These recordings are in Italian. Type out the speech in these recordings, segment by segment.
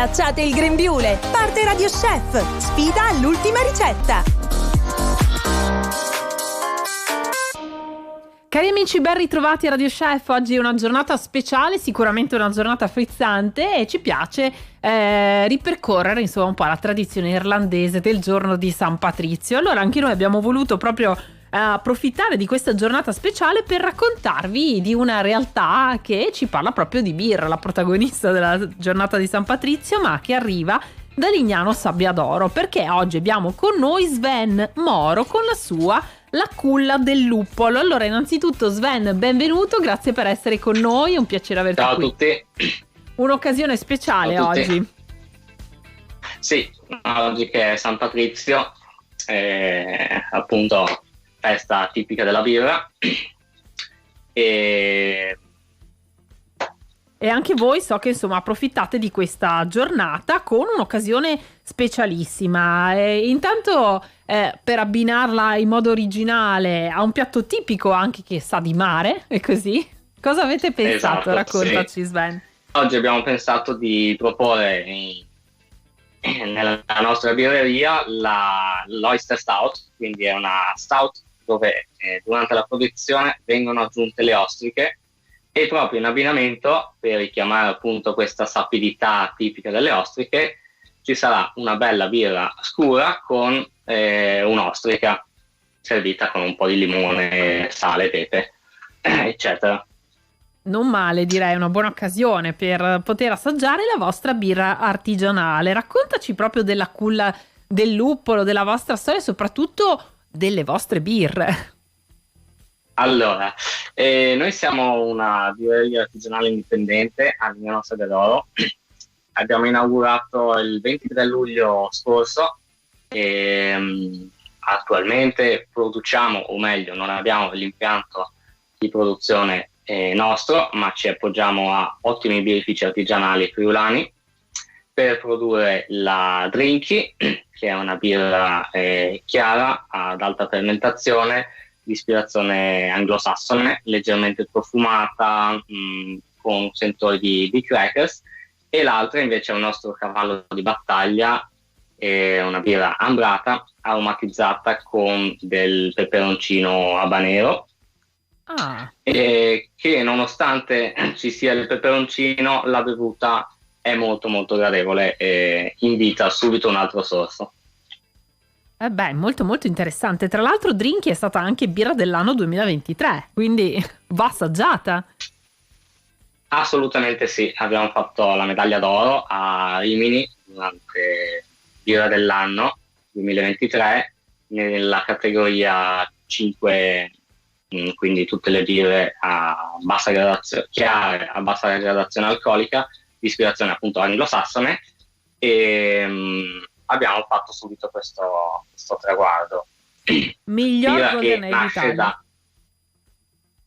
Slacciate il grembiule, parte Radio Chef, sfida all'ultima ricetta. Cari amici, ben ritrovati a Radio Chef. Oggi è una giornata speciale, sicuramente una giornata frizzante, e ci piace ripercorrere insomma un po' la tradizione irlandese del giorno di San Patrizio. Allora anche noi abbiamo voluto proprio approfittare di questa giornata speciale per raccontarvi di una realtà che ci parla proprio di birra, la protagonista della giornata di San Patrizio, ma che arriva da Lignano Sabbiadoro, perché oggi abbiamo con noi Sven Moro con la sua La Culla del Luppolo. Allora, innanzitutto Sven, benvenuto, grazie per essere con noi, è un piacere averti Ciao qui. a tutti. Un'occasione speciale oggi. Sì, oggi che è San Patrizio, appunto festa tipica della birra, e anche voi so che insomma approfittate di questa giornata con un'occasione specialissima. Intanto per abbinarla in modo originale a un piatto tipico anche che sa di mare, è così? Cosa avete pensato? Esatto, Raccontaci, sì. Sven. Oggi abbiamo pensato di proporre nella nostra birreria l'Oyster Stout, quindi è una stout dove durante la produzione vengono aggiunte le ostriche, e proprio in abbinamento, per richiamare appunto questa sapidità tipica delle ostriche, ci sarà una bella birra scura con un'ostrica servita con un po' di limone, sale, pepe, eccetera. Non male, direi, una buona occasione per poter assaggiare la vostra birra artigianale. Raccontaci proprio della Culla del Luppolo, della vostra storia e soprattutto delle vostre birre. Allora, noi siamo una birreria artigianale indipendente a Lignano Sabbiadoro. Abbiamo inaugurato il 23 luglio scorso e attualmente produciamo, o meglio, non abbiamo l'impianto di produzione nostro, ma ci appoggiamo a ottimi birrifici artigianali friulani per produrre la Drinky, che è una birra chiara ad alta fermentazione di ispirazione anglosassone, leggermente profumata, con sentore di crackers, e l'altra invece è un nostro cavallo di battaglia, una birra ambrata aromatizzata con del peperoncino habanero. Che nonostante ci sia il peperoncino, la bevuta è molto molto gradevole e invita subito un altro sorso. Molto molto interessante. Tra l'altro Drinky è stata anche birra dell'anno 2023, quindi va assaggiata. Assolutamente sì, abbiamo fatto la medaglia d'oro a Rimini durante birra dell'anno 2023 nella categoria 5, quindi tutte le birre a bassa gradazione, chiare, a bassa gradazione alcolica, di ispirazione appunto anglosassone, e abbiamo fatto subito questo traguardo. Miglior Golden Ale d'Italia.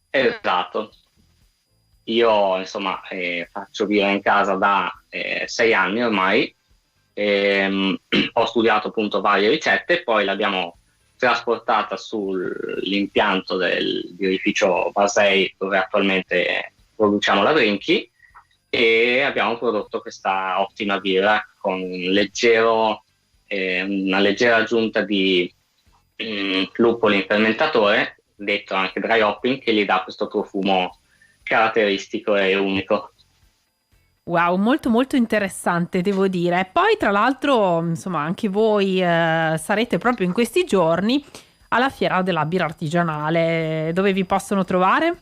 Esatto. Io insomma faccio birra in casa da 6 anni ormai, ho studiato appunto varie ricette, poi l'abbiamo trasportata sull'impianto del birrificio Basei dove attualmente produciamo la Drinky, e abbiamo prodotto questa ottima birra con una leggera aggiunta di luppolo in fermentatore, detto anche dry hopping, che gli dà questo profumo caratteristico e unico. Wow, molto molto interessante, devo dire. E poi tra l'altro, insomma, anche voi sarete proprio in questi giorni alla Fiera della Birra Artigianale. Dove vi possono trovare?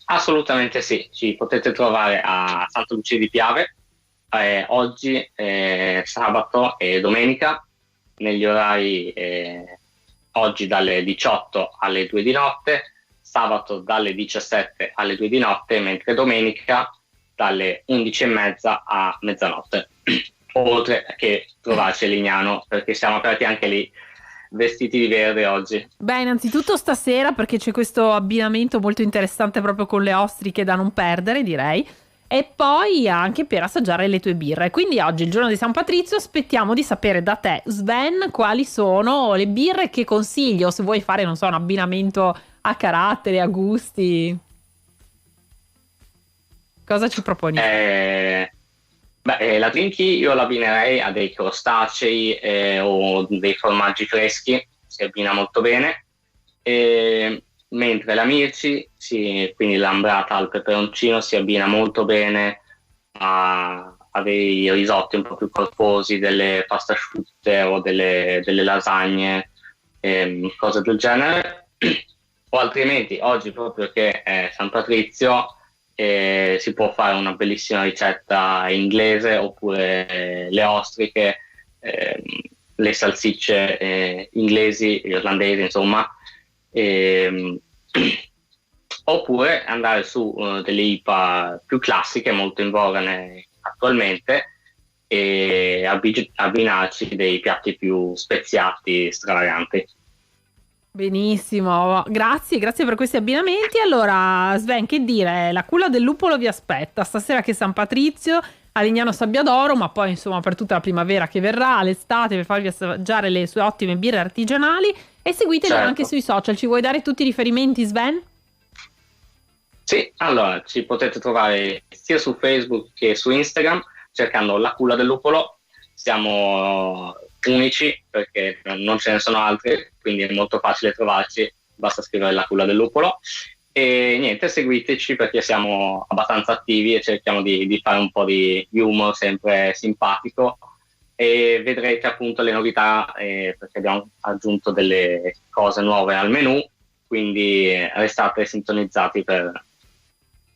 Assolutamente sì, ci potete trovare a Santa Lucia di Piave oggi, sabato e domenica, negli orari oggi dalle 18 alle 2 di notte, sabato dalle 17 alle 2 di notte, mentre domenica dalle 11:30 a mezzanotte, oltre che trovarci a Lignano, perché siamo aperti anche lì vestiti di verde oggi. Beh, innanzitutto stasera, perché c'è questo abbinamento molto interessante proprio con le ostriche da non perdere, direi, e poi anche per assaggiare le tue birre. Quindi oggi, il giorno di San Patrizio, aspettiamo di sapere da te, Sven, quali sono le birre che consiglio, se vuoi fare, non so, un abbinamento a carattere, a gusti. Cosa ci proponi? Beh, la Trinchi io l'abbinerei a dei crostacei o dei formaggi freschi, si abbina molto bene, mentre la Mirci, quindi l'ambrata al peperoncino, si abbina molto bene a dei risotti un po' più corposi, delle pasta asciutte o delle lasagne, cose del genere. O altrimenti, oggi proprio che è San Patrizio, si può fare una bellissima ricetta inglese, oppure le ostriche, le salsicce inglesi, irlandesi, insomma, oppure andare su delle IPA più classiche, molto in voga attualmente, e abbinarci dei piatti più speziati, stravaganti. Benissimo, grazie per questi abbinamenti. Allora, Sven, che dire, la culla del lupolo vi aspetta stasera, che è San Patrizio, a Lignano Sabbiadoro, ma poi insomma per tutta la primavera che verrà, l'estate, per farvi assaggiare le sue ottime birre artigianali, e seguitelo anche sui social. Ci vuoi dare tutti i riferimenti, Sven? Sì, allora ci potete trovare sia su Facebook che su Instagram cercando La Culla del Lupolo. Siamo unici perché non ce ne sono altri, quindi è molto facile trovarci, basta scrivere La Culla del Lupolo. E niente, seguiteci perché siamo abbastanza attivi e cerchiamo di fare un po' di humor sempre simpatico, e vedrete appunto le novità, perché abbiamo aggiunto delle cose nuove al menù, quindi restate sintonizzati per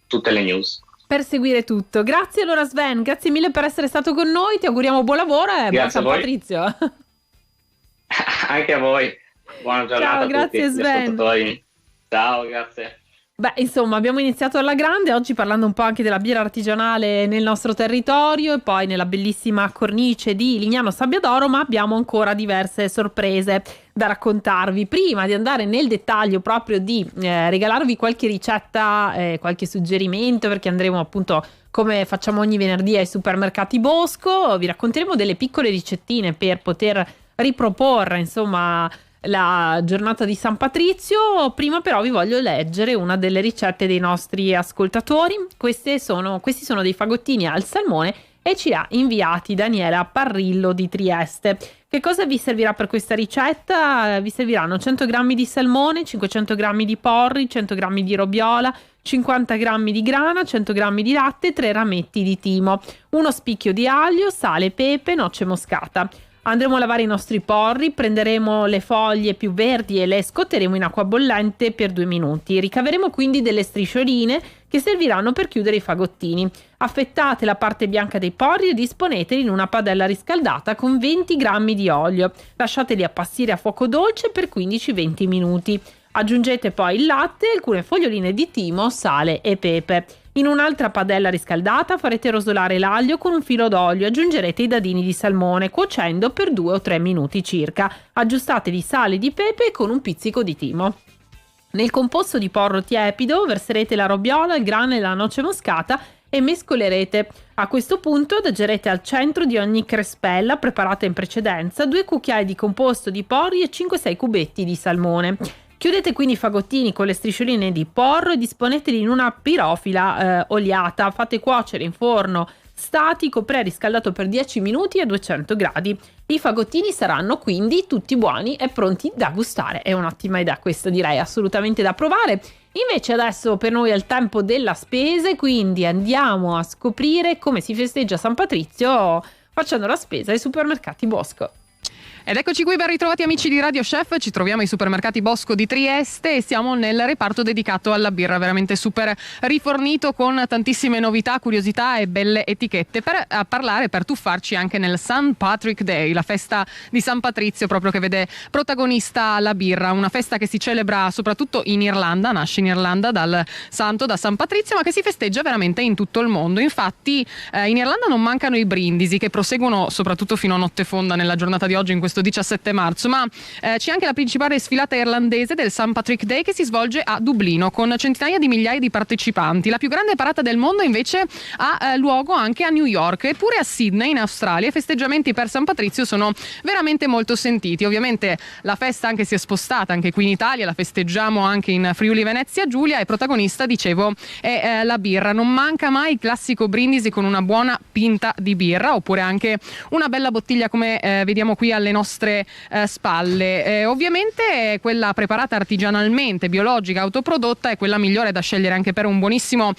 tutte le news. Per seguire tutto. Grazie allora Sven, grazie mille per essere stato con noi, ti auguriamo buon lavoro e buon San Patrizio. Anche a voi, buona giornata. Ciao, grazie a tutti, Sven. Ciao, grazie. Beh, insomma, abbiamo iniziato alla grande, oggi parlando un po' anche della birra artigianale nel nostro territorio e poi nella bellissima cornice di Lignano Sabbiadoro, ma abbiamo ancora diverse sorprese da raccontarvi. Prima di andare nel dettaglio proprio di regalarvi qualche ricetta, qualche suggerimento, perché andremo appunto, come facciamo ogni venerdì, ai supermercati Bosco, vi racconteremo delle piccole ricettine per poter riproporre, insomma, la giornata di San Patrizio. Prima però vi voglio leggere una delle ricette dei nostri ascoltatori. Questi sono dei fagottini al salmone e ci ha inviati Daniela Parrillo di Trieste. Che cosa vi servirà per questa ricetta? Vi serviranno 100 g di salmone, 500 g di porri, 100 g di robiola, 50 g di grana, 100 g di latte, 3 rametti di timo, uno spicchio di aglio, sale, pepe, noce moscata. Andremo a lavare i nostri porri, prenderemo le foglie più verdi e le scotteremo in acqua bollente per 2 minuti. Ricaveremo quindi delle striscioline che serviranno per chiudere i fagottini. Affettate la parte bianca dei porri e disponeteli in una padella riscaldata con 20 g di olio. Lasciateli appassire a fuoco dolce per 15-20 minuti. Aggiungete poi il latte, alcune foglioline di timo, sale e pepe. In un'altra padella riscaldata farete rosolare l'aglio con un filo d'olio, aggiungerete i dadini di salmone cuocendo per 2 o 3 minuti circa. Aggiustate di sale e di pepe con un pizzico di timo. Nel composto di porro tiepido verserete la robiola, il grano e la noce moscata e mescolerete. A questo punto adagerete al centro di ogni crespella preparata in precedenza 2 cucchiai di composto di porri e 5-6 cubetti di salmone. Chiudete quindi i fagottini con le striscioline di porro e disponeteli in una pirofila oliata. Fate cuocere in forno statico preriscaldato per 10 minuti a 200 gradi. I fagottini saranno quindi tutti buoni e pronti da gustare. È un'ottima idea questa, direi, assolutamente da provare. Invece adesso per noi è il tempo della spesa, quindi andiamo a scoprire come si festeggia San Patrizio facendo la spesa ai supermercati Bosco. Ed eccoci qui, ben ritrovati amici di Radio Chef, ci troviamo ai supermercati Bosco di Trieste e siamo nel reparto dedicato alla birra, veramente super rifornito con tantissime novità, curiosità e belle etichette per parlare, per tuffarci anche nel St. Patrick Day, la festa di San Patrizio proprio che vede protagonista la birra, una festa che si celebra soprattutto in Irlanda, nasce in Irlanda dal santo, da San Patrizio, ma che si festeggia veramente in tutto il mondo. Infatti in Irlanda non mancano i brindisi che proseguono soprattutto fino a notte fonda nella giornata di oggi, in questo questo 17 marzo, ma c'è anche la principale sfilata irlandese del St. Patrick Day che si svolge a Dublino con centinaia di migliaia di partecipanti. La più grande parata del mondo invece ha luogo anche a New York, eppure a Sydney in Australia i festeggiamenti per San Patrizio sono veramente molto sentiti. Ovviamente la festa anche si è spostata anche qui in Italia, la festeggiamo anche in Friuli Venezia Giulia e protagonista, dicevo, è la birra. Non manca mai il classico brindisi con una buona pinta di birra oppure anche una bella bottiglia come vediamo qui alle nostre spalle. Ovviamente quella preparata artigianalmente, biologica, autoprodotta è quella migliore da scegliere anche per un buonissimo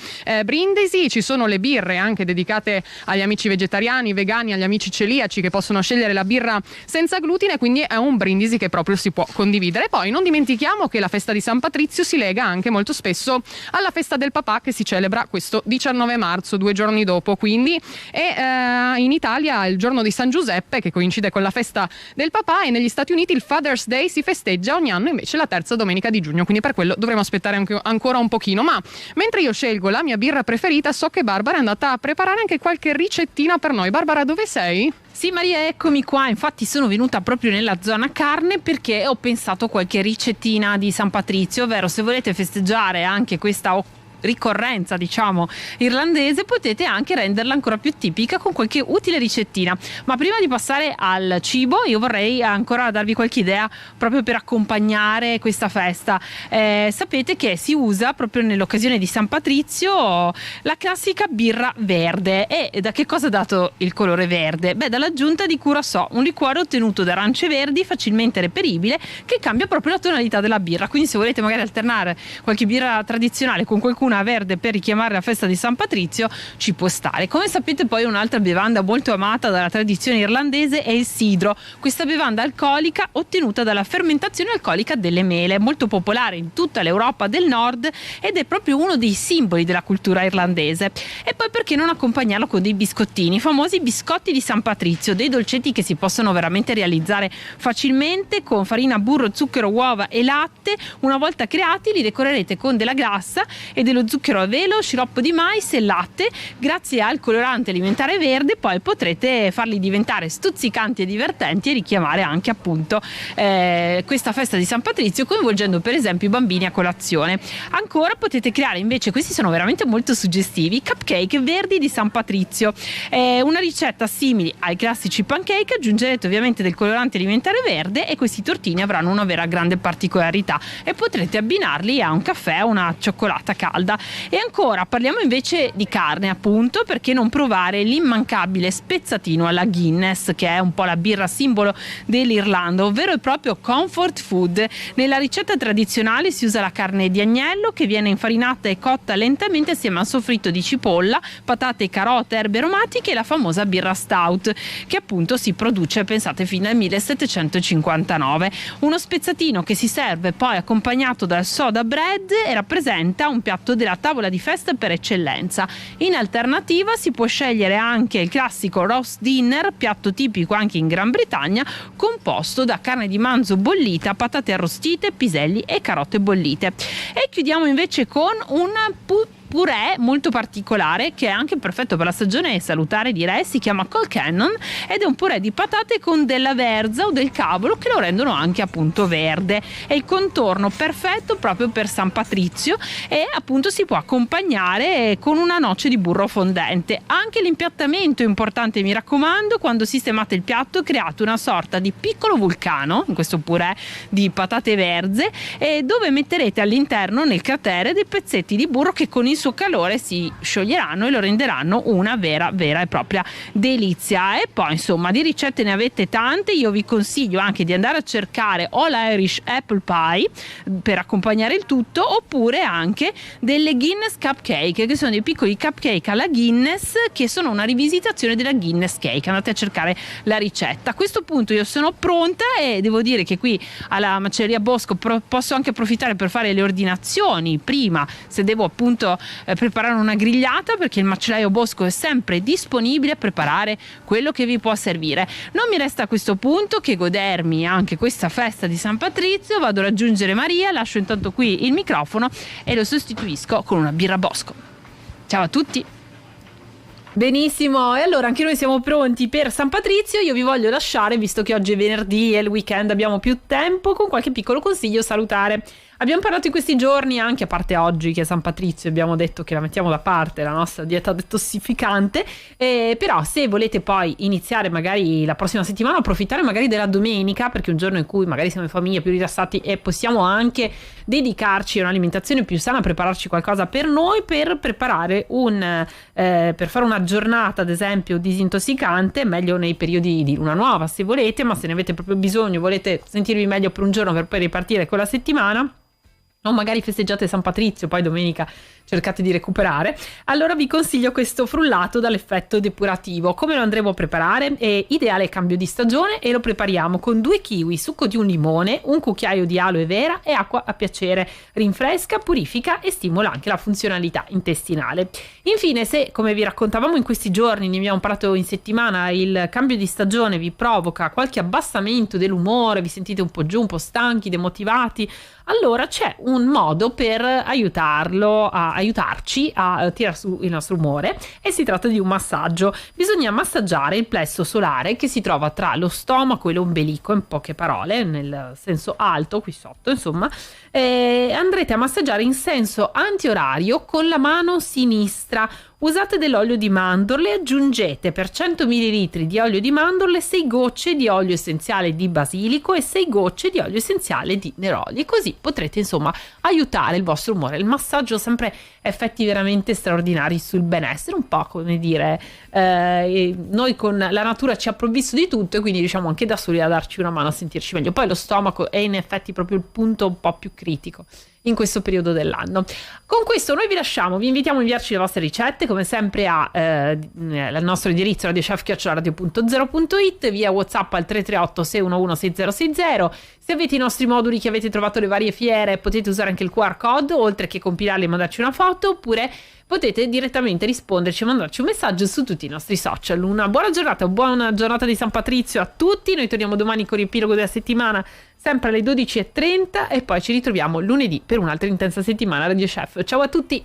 brindisi. Ci sono le birre anche dedicate agli amici vegetariani, vegani, agli amici celiaci che possono scegliere la birra senza glutine, quindi è un brindisi che proprio si può condividere. Poi non dimentichiamo che la festa di San Patrizio si lega anche molto spesso alla festa del papà che si celebra questo 19 marzo, 2 giorni dopo quindi, e in Italia il giorno di San Giuseppe che coincide con la festa del papà, e negli Stati Uniti il Father's Day si festeggia ogni anno invece la terza domenica di giugno, quindi per quello dovremo aspettare ancora un pochino. Ma mentre io scelgo la mia birra preferita, so che Barbara è andata a preparare anche qualche ricettina per noi. Barbara, dove sei? Sì Maria, eccomi qua, infatti sono venuta proprio nella zona carne perché ho pensato a qualche ricettina di San Patrizio, ovvero se volete festeggiare anche questa ricorrenza diciamo irlandese potete anche renderla ancora più tipica con qualche utile ricettina. Ma prima di passare al cibo io vorrei ancora darvi qualche idea proprio per accompagnare questa festa. Sapete che si usa proprio nell'occasione di San Patrizio la classica birra verde. E da che cosa è dato il colore verde? Beh, dall'aggiunta di Curaçao, un liquore ottenuto da arance verdi facilmente reperibile che cambia proprio la tonalità della birra. Quindi se volete magari alternare qualche birra tradizionale con qualcuna verde per richiamare la festa di San Patrizio ci può stare. Come sapete poi un'altra bevanda molto amata dalla tradizione irlandese è il sidro. Questa bevanda alcolica ottenuta dalla fermentazione alcolica delle mele, molto popolare in tutta l'Europa del Nord ed è proprio uno dei simboli della cultura irlandese. E poi perché non accompagnarlo con dei biscottini, i famosi biscotti di San Patrizio, dei dolcetti che si possono veramente realizzare facilmente con farina, burro, zucchero, uova e latte. Una volta creati li decorerete con della glassa e dello zucchero a velo, sciroppo di mais e latte. Grazie al colorante alimentare verde poi potrete farli diventare stuzzicanti e divertenti e richiamare anche appunto questa festa di San Patrizio, coinvolgendo per esempio i bambini a colazione. Ancora potete creare invece, questi sono veramente molto suggestivi, cupcake verdi di San Patrizio. Una ricetta simile ai classici pancake, aggiungerete ovviamente del colorante alimentare verde e questi tortini avranno una vera grande particolarità e potrete abbinarli a un caffè o una cioccolata calda. E ancora parliamo invece di carne, appunto, perché non provare l'immancabile spezzatino alla Guinness, che è un po' la birra simbolo dell'Irlanda, ovvero il proprio comfort food. Nella ricetta tradizionale si usa la carne di agnello che viene infarinata e cotta lentamente assieme a un soffritto di cipolla, patate, carote, erbe aromatiche e la famosa birra stout, che appunto si produce, pensate, fino al 1759. Uno spezzatino che si serve poi accompagnato dal soda bread e rappresenta un piatto della tavola di festa per eccellenza. In alternativa si può scegliere anche il classico roast dinner, piatto tipico anche in Gran Bretagna, composto da carne di manzo bollita, patate arrostite, piselli e carote bollite. E chiudiamo invece con un purè molto particolare che è anche perfetto per la stagione e salutare, direi. Si chiama Colcannon ed è un purè di patate con della verza o del cavolo che lo rendono anche appunto verde. È il contorno perfetto proprio per San Patrizio e appunto si può accompagnare con una noce di burro fondente. Anche l'impiattamento è importante, mi raccomando. Quando sistemate il piatto create una sorta di piccolo vulcano in questo purè di patate verze dove metterete all'interno nel cratere dei pezzetti di burro che con il suo calore si scioglieranno e lo renderanno una vera e propria delizia. E poi insomma di ricette ne avete tante. Io vi consiglio anche di andare a cercare o l'Irish Apple Pie per accompagnare il tutto, oppure anche delle Guinness Cupcake, che sono dei piccoli cupcake alla Guinness che sono una rivisitazione della Guinness Cake. Andate a cercare la ricetta. A questo punto io sono pronta e devo dire che qui alla Macelleria Bosco posso anche approfittare per fare le ordinazioni prima, se devo appunto preparare una grigliata, perché il macellaio Bosco è sempre disponibile a preparare quello che vi può servire. Non mi resta a questo punto che godermi anche questa festa di San Patrizio. Vado a raggiungere Maria, lascio intanto qui il microfono e lo sostituisco con una birra Bosco. Ciao a tutti. Benissimo, e allora anche noi siamo pronti per San Patrizio. Io vi voglio lasciare, visto che oggi è venerdì e il weekend abbiamo più tempo, con qualche piccolo consiglio salutare. Abbiamo parlato in questi giorni, anche a parte oggi che è San Patrizio, abbiamo detto che la mettiamo da parte, la nostra dieta detossificante, però se volete poi iniziare magari la prossima settimana, approfittare magari della domenica, perché è un giorno in cui magari siamo in famiglia più rilassati e possiamo anche dedicarci a un'alimentazione più sana, prepararci qualcosa per noi, per preparare per fare una giornata ad esempio disintossicante, meglio nei periodi di luna nuova se volete, ma se ne avete proprio bisogno, volete sentirvi meglio per un giorno per poi ripartire con la settimana, o magari festeggiate San Patrizio, poi domenica cercate di recuperare, allora vi consiglio questo frullato dall'effetto depurativo. Come lo andremo a preparare? È ideale cambio di stagione e lo prepariamo con 2 kiwi, succo di un limone, un cucchiaio di aloe vera e acqua a piacere. Rinfresca, purifica e stimola anche la funzionalità intestinale. Infine, se come vi raccontavamo in questi giorni, ne abbiamo parlato in settimana, il cambio di stagione vi provoca qualche abbassamento dell'umore, vi sentite un po' giù, un po' stanchi, demotivati, allora c'è un modo per aiutarci a tirare su il nostro umore, e si tratta di un massaggio. Bisogna massaggiare il plesso solare che si trova tra lo stomaco e l'ombelico, in poche parole, nel senso alto qui sotto, insomma. Andrete a massaggiare in senso antiorario con la mano sinistra. Usate dell'olio di mandorle, aggiungete per 100 ml di olio di mandorle 6 gocce di olio essenziale di basilico e 6 gocce di olio essenziale di neroli, così potrete insomma aiutare il vostro umore. Il massaggio ha sempre effetti veramente straordinari sul benessere, un po' come dire, noi con la natura ci ha provvisto di tutto e quindi riusciamo anche da soli a darci una mano a sentirci meglio. Poi lo stomaco è in effetti proprio il punto un po' più critico in questo periodo dell'anno. Con questo noi vi lasciamo, vi invitiamo a inviarci le vostre ricette come sempre al nostro indirizzo radiochef@radio.0.it, via WhatsApp al 338 611 6060. Se avete i nostri moduli che avete trovato alle varie fiere, potete usare anche il QR code, oltre che compilarli e mandarci una foto, oppure potete direttamente risponderci e mandarci un messaggio su tutti i nostri social. Una buona giornata di San Patrizio a tutti. Noi torniamo domani con riepilogo della settimana, sempre alle 12:30, e poi ci ritroviamo lunedì per un'altra intensa settimana Radio Chef. Ciao a tutti!